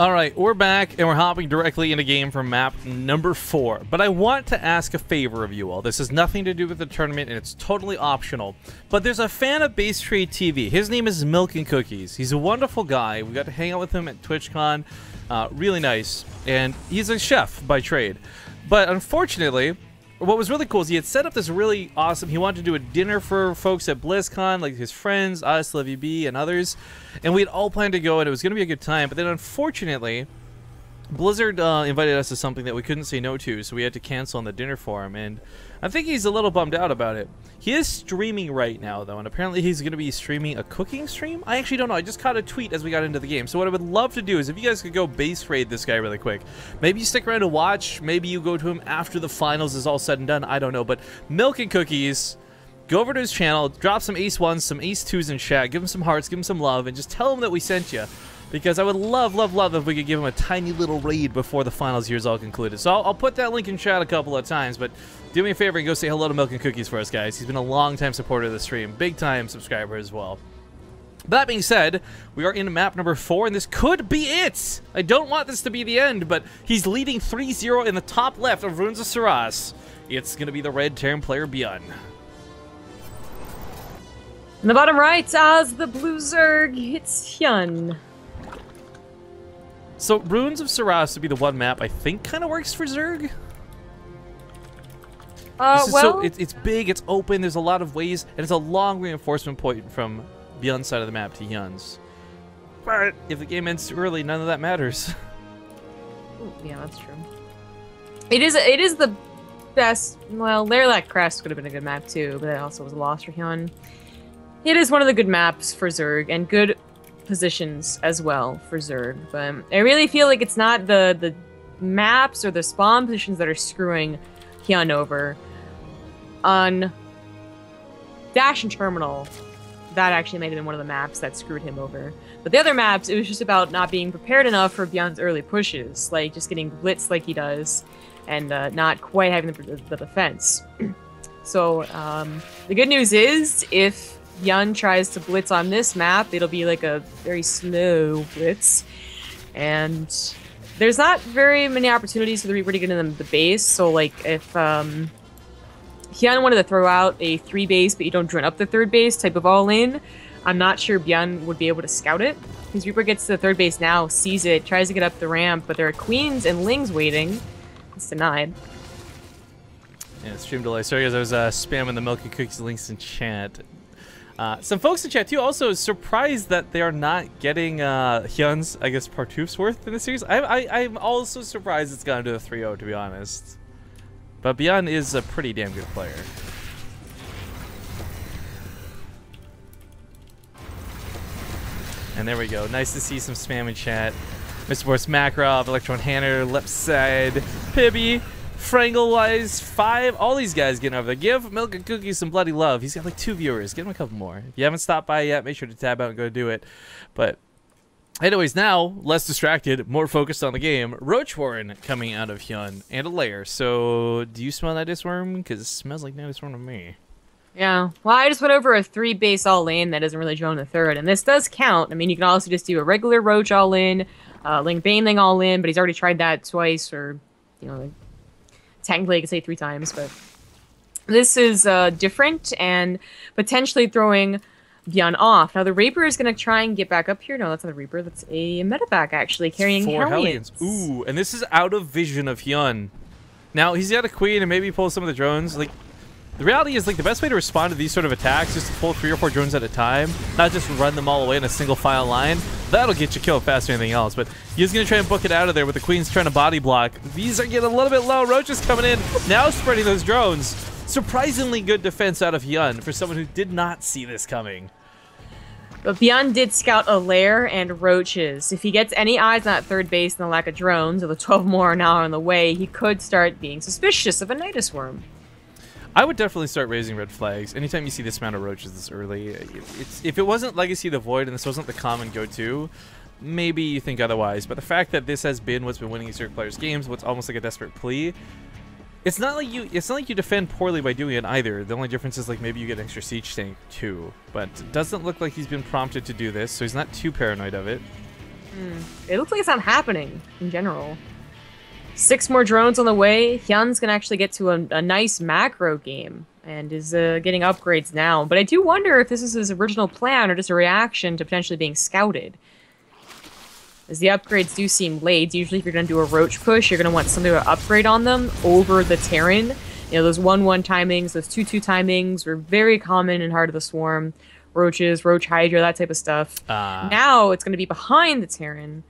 Alright, we're back, and we're hopping directly into game for map number 4. But I want to ask a favor of you all. This has nothing to do with the tournament, and it's totally optional. But there's a fan of Base Trade TV. His name is Milk and Cookies. He's a wonderful guy. We got to hang out with him at TwitchCon. Really nice. And he's a chef by trade. But unfortunately, what was really cool is he had set up this really awesome, he wanted to do a dinner for folks at BlizzCon, like his friends, us, Levy B, and others, and we had all planned to go, and it was going to be a good time, but then unfortunately, Blizzard invited us to something that we couldn't say no to, so we had to cancel on the dinner for him, and I think he's a little bummed out about it. He is streaming right now, though, and apparently he's going to be streaming a cooking stream? I actually don't know. I just caught a tweet as we got into the game. So what I would love to do is if you guys could go base raid this guy really quick. Maybe you stick around to watch. Maybe you go to him after the finals is all said and done. I don't know. But Milk and Cookies, go over to his channel, drop some Ace 1s, some Ace 2s in chat, give him some hearts, give him some love, and just tell him that we sent you. Because I would love, love, love if we could give him a tiny little raid before the finals here is all concluded. So I'll put that link in chat a couple of times, but do me a favor and go say hello to Milk and Cookies for us, guys. He's been a long-time supporter of the stream. Big-time subscriber as well. That being said, we are in map number 4, and this could be it! I don't want this to be the end, but he's leading 3-0 in the top left of Runes of Saras. It's going to be the red Terran player, Byun. In the bottom right, as the blue Zerg hits Hyun. So, Runes of Saras would be the one map I think kind of works for Zerg. Well... it's big, it's open, there's a lot of ways, and it's a long reinforcement point from Byun's side of the map to Hyun's. But if the game ends too early, none of that matters. Ooh, yeah, that's true. It is the best... Well, Lairlac Crest could have been a good map too, but that also was a loss for Hyun. It is one of the good maps for Zerg, and good positions as well for Zerg, but I really feel like it's not the maps or the spawn positions that are screwing Hyun over. On Dash and Terminal, that actually might have been one of the maps that screwed him over. But the other maps, it was just about not being prepared enough for Byun's early pushes, like just getting blitzed like he does, and not quite having the defense. So, the good news is, if Byun tries to blitz on this map, it'll be like a very slow blitz, and there's not very many opportunities for the Reaper to get in the base, so like if Hyun wanted to throw out a 3 base but you don't join up the 3rd base type of all-in, I'm not sure Byun would be able to scout it. His Reaper gets to the 3rd base now, sees it, tries to get up the ramp, but there are queens and lings waiting. It's denied. Yeah, stream delay. Sorry guys, I was spamming the Milk and Cookies links in chat. Some folks in chat too also surprised that they are not getting Hyun's, I guess, Partoof's worth in the series. I'm also surprised it's gone to the 3-0, to be honest. But Byun is a pretty damn good player. And there we go. Nice to see some spam in chat. Mr. Boris Makarov, Electron Hanner, left side, Pibby, Frangle-wise, 5, all these guys getting over there. Give Milk and Cookies some bloody love. He's got like 2 viewers. Give him a couple more. If you haven't stopped by yet, make sure to tab out and go do it. But anyways, now, less distracted, more focused on the game. Roach Warren coming out of Hyun and a lair. So, do you smell Nidus Worm? Because it smells like Nidus Worm to me. Yeah, well, I just went over a 3 base all-in that doesn't really join the 3rd, and this does count. I mean, you can also just do a regular Roach all-in, Ling Baneling all-in, but he's already tried that twice, or, you know, like, technically I could say 3 times, but this is different and potentially throwing Byun off. Now the Reaper is going to try and get back up here. No, that's not a Reaper. That's a Medevac actually carrying 4 Hellions. Ooh, and this is out of vision of Hyun. Now he's got a Queen and maybe pull some of the drones. Like, the reality is, like, the best way to respond to these sort of attacks is to pull 3 or 4 drones at a time, not just run them all away in a single file line. That'll get you killed faster than anything else, but he's going to try and book it out of there with the Queens trying to body block. These are getting a little bit low. Roach is coming in, now spreading those drones. Surprisingly good defense out of Hyun for someone who did not see this coming. But Byun did scout a lair and roaches. If he gets any eyes on that 3rd base and the lack of drones, or the 12 more are now on the way, he could start being suspicious of a Nidus Worm. I would definitely start raising red flags. Anytime you see this amount of roaches this early, if it wasn't Legacy of the Void and this wasn't the common go-to, maybe you think otherwise. But the fact that this has been what's been winning certain players' games, what's almost like a desperate plea, it's not like you defend poorly by doing it either. The only difference is like maybe you get an extra siege tank too. But it doesn't look like he's been prompted to do this, so he's not too paranoid of it. It looks like it's not happening in general. 6 more drones on the way. Hyun's gonna actually get to a nice macro game and is getting upgrades now. But I do wonder if this is his original plan or just a reaction to potentially being scouted. As the upgrades do seem late, usually if you're gonna do a Roach push, you're gonna want something to upgrade on them over the Terran. You know, those 1-1 timings, those 2-2 timings were very common in Heart of the Swarm. Roaches, Roach Hydra, that type of stuff. Now it's gonna be behind the Terran.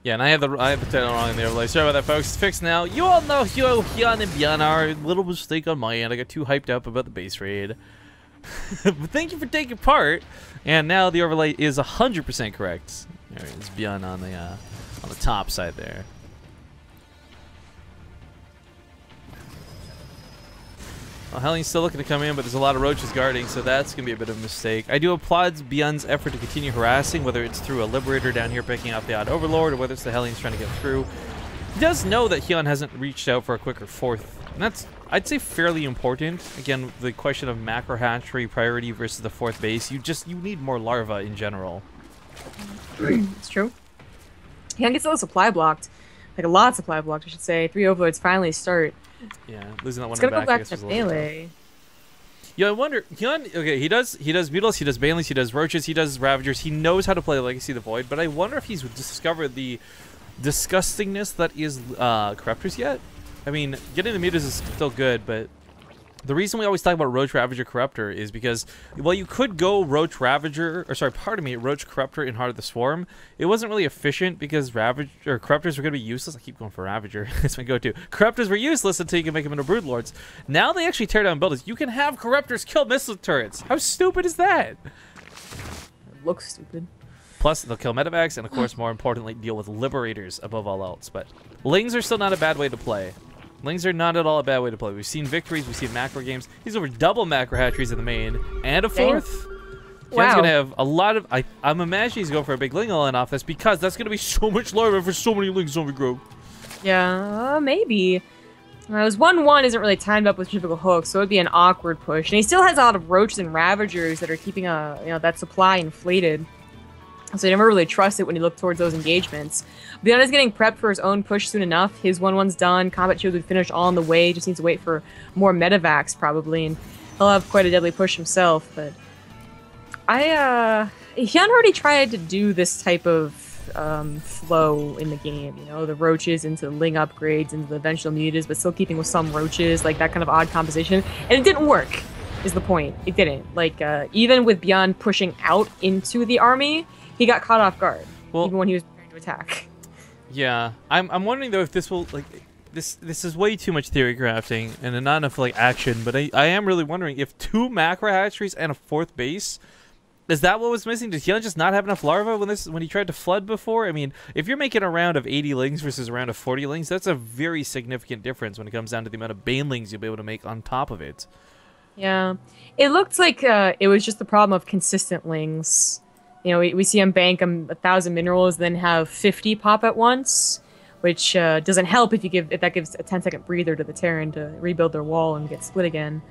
Yeah, and I have the title wrong in there. Like, sorry about that, folks. It's fixed now. You all know Hyun and Byun are a little mistake on my end. I got too hyped up about the base raid. But thank you for taking part. And now the overlay is 100% correct. There is Byun on the top side there. Well, Hellion's still looking to come in, but there's a lot of Roaches guarding, so that's going to be a bit of a mistake. I do applaud Byun's effort to continue harassing, whether it's through a Liberator down here picking up the odd Overlord, or whether it's the Hellion's trying to get through. He does know that Hyun hasn't reached out for a quicker 4th, and that's, I'd say, fairly important. Again, the question of macro hatchery priority versus the 4th base, you need more larvae in general. It's true. Hyun gets a little supply blocked. Like, a lot of supply blocked, I should say. 3 Overlords finally start. Yeah, losing that one It's in the gonna back, go back to Melee. Yeah, I wonder, Hyun, okay, he does Beetles, he does Baneleys, he does Roaches, he does Ravagers, he knows how to play Legacy of the Void, but I wonder if he's discovered the disgustingness that is Corruptors yet? I mean, getting the mutas is still good, but the reason we always talk about Roach, Ravager, Corruptor is because, well, you could go Roach, Ravager, or sorry, pardon me, Roach, Corruptor in Heart of the Swarm. It wasn't really efficient because Corruptors were going to be useless. I keep going for Ravager. That's my go-to. Corruptors were useless until you can make them into Broodlords. Now they actually tear down buildings. You can have Corruptors kill missile turrets. How stupid is that? It looks stupid. Plus, they'll kill medevacs, and of course, more importantly, deal with Liberators above all else. But Lings are still not a bad way to play. Lings are not at all a bad way to play. We've seen victories, we've seen macro games. He's over double macro hatcheries in the main, and a 4th. Wow. Hyun's gonna have a lot of. I'm imagining he's going for a big Ling line off this because that's gonna be so much larva for so many Lings on the grow. Yeah, maybe. His 1-1 isn't really timed up with typical hooks, so it'd be an awkward push. And he still has a lot of Roaches and Ravagers that are keeping that supply inflated. So you never really trust it when you look towards those engagements. Byun is getting prepped for his own push soon enough. His 1-1's done. Combat shields would finish all on the way. Just needs to wait for more medevacs probably, and he'll have quite a deadly push himself. But Hyun already tried to do this type of flow in the game. You know, the Roaches into the Ling upgrades, into the eventual mutas, but still keeping with some Roaches, like that kind of odd composition. And it didn't work, is the point. It didn't. Like, even with Byun pushing out into the army, he got caught off guard, even when he was preparing to attack. Yeah, I'm wondering though if this will this is way too much theory crafting and not enough like action. But I am really wondering if 2 macro hatcheries and a 4th base, is that what was missing? Did Hyun just not have enough larvae when he tried to flood before? I mean, if you're making a round of 80 Lings versus a round of 40 Lings, that's a very significant difference when it comes down to the amount of Banelings you'll be able to make on top of it. Yeah, it looked like it was just the problem of consistent Lings. You know, we see him bank 1,000 minerals, then have 50 pop at once, which doesn't help if that gives a 10-second breather to the Terran to rebuild their wall and get split again.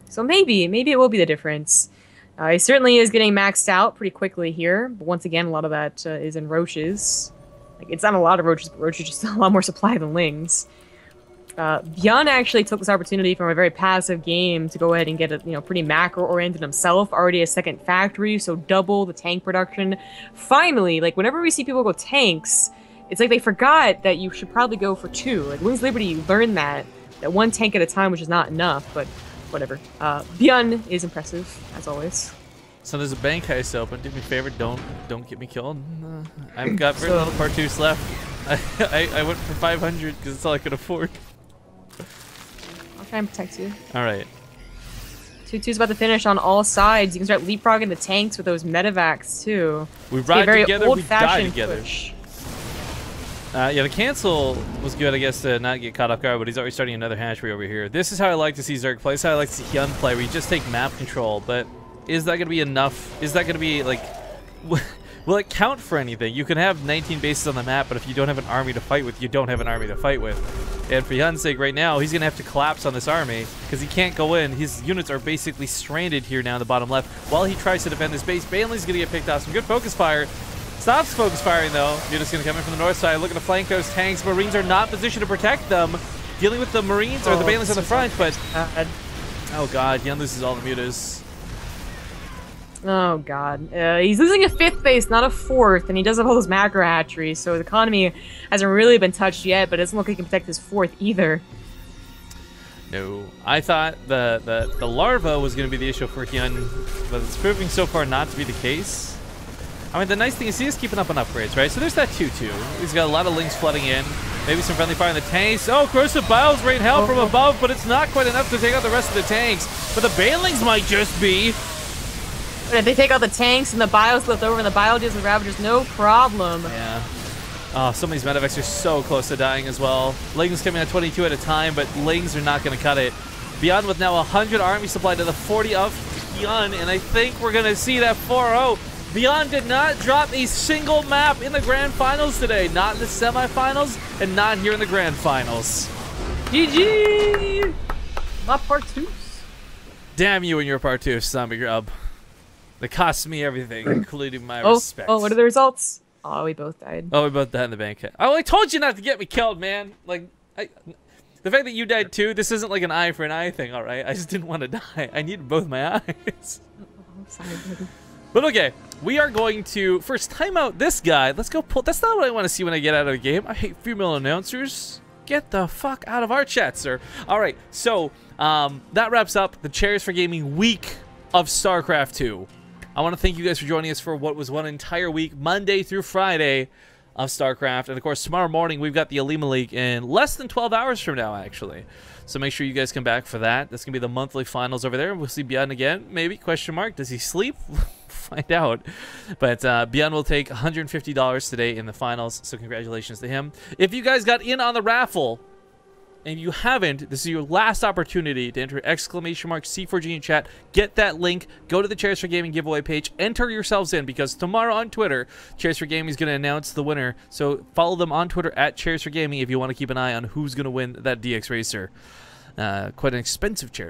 So maybe it will be the difference. He certainly is getting maxed out pretty quickly here, but once again, a lot of that is in Roaches. Like, it's not a lot of Roaches, but Roaches just a lot more supply than Lings. Byun actually took this opportunity from a very passive game to go ahead and get a pretty macro-oriented himself. Already a 2nd factory, so double the tank production. Finally, like whenever we see people go tanks, it's like they forgot that you should probably go for 2. Like Wings Liberty learned that 1 tank at a time, which is not enough, but whatever. Byun is impressive as always. So there's a bank heist open. Do me a favor, don't get me killed. I've got very little Partus left. I went for 500 because it's all I could afford. I'll try and protect you. Alright. 2-2's about to finish on all sides. You can start leapfrogging the tanks with those medevacs too. We ride together, we die together. Yeah, the cancel was good, I guess, to not get caught off guard, but he's already starting another hatchery over here. This is how I like to see Zerg play. This is how I like to see Hyun play, where you just take map control. But is that going to be enough? Is that going to be, like... Will it count for anything? You can have 19 bases on the map, but if you don't have an army to fight with, you don't have an army to fight with. And for Hyun's sake, right now, he's going to have to collapse on this army because he can't go in. His units are basically stranded here now in the bottom left while he tries to defend this base. Baneley's going to get picked off. Some good focus fire. Stops focus firing, though. You're just going to come in from the north side, looking to flank those tanks. Marines are not positioned to protect them. Dealing with the Marines or the Banelings on the front, but... oh, God. Hyun loses all the mutas. Oh, God. He's losing a 5th base, not a 4th, and he does have all those macro hatcheries, so the economy hasn't really been touched yet, but it doesn't look like he can protect his 4th either. No. I thought the larva was going to be the issue for Hyun, but it's proving so far not to be the case. I mean, the nice thing is he is keeping up on upgrades, right? So there's that 2-2. He's got a lot of links flooding in. Maybe some friendly fire in the tanks. Oh, corrosive biles rain hell from above, but it's not quite enough to take out the rest of the tanks. But the Banelings might just be. But if they take out the tanks and the bios left over and the biologists and Ravagers, no problem. Yeah. Oh, some of these medevacs are so close to dying as well. Lings coming at 22 at a time, but Lings are not going to cut it. Byun with now 100 army supply to the 40 of Hyun, and I think we're going to see that 4-0. Byun did not drop a single map in the grand finals today. Not in the semifinals, and not here in the grand finals. GG! My Partoos. Damn you and your Partoos, zombie grub. They cost me everything, including my respect. Oh, what are the results? Oh, we both died. Oh, we both died in the bank. Oh, I told you not to get me killed, man. Like, the fact that you died too, this isn't like an eye for an eye thing, all right? I just didn't want to die. I needed both my eyes. Oh, sorry, buddy. But okay, we are going to first time out this guy. Let's go pull. That's not what I want to see when I get out of the game. I hate female announcers. Get the fuck out of our chat, sir. All right, so that wraps up the Chairs4Gaming week of StarCraft 2. I want to thank you guys for joining us for what was one entire week, Monday through Friday, of StarCraft. And of course, tomorrow morning we've got the Alima League in less than 12 hours from now, actually. So make sure you guys come back for that. That's gonna be the monthly finals over there. We'll see Byun again, maybe? Question mark. Does he sleep? Find out. But Byun will take $150 today in the finals. So congratulations to him. If you guys got in on the raffle and you haven't, this is your last opportunity to enter !C4G in chat. Get that link. Go to the Chairs4Gaming giveaway page. Enter yourselves in, because tomorrow on Twitter, Chairs4Gaming is going to announce the winner. So follow them on Twitter at Chairs4Gaming if you want to keep an eye on who's going to win that DX Racer. Quite an expensive chair.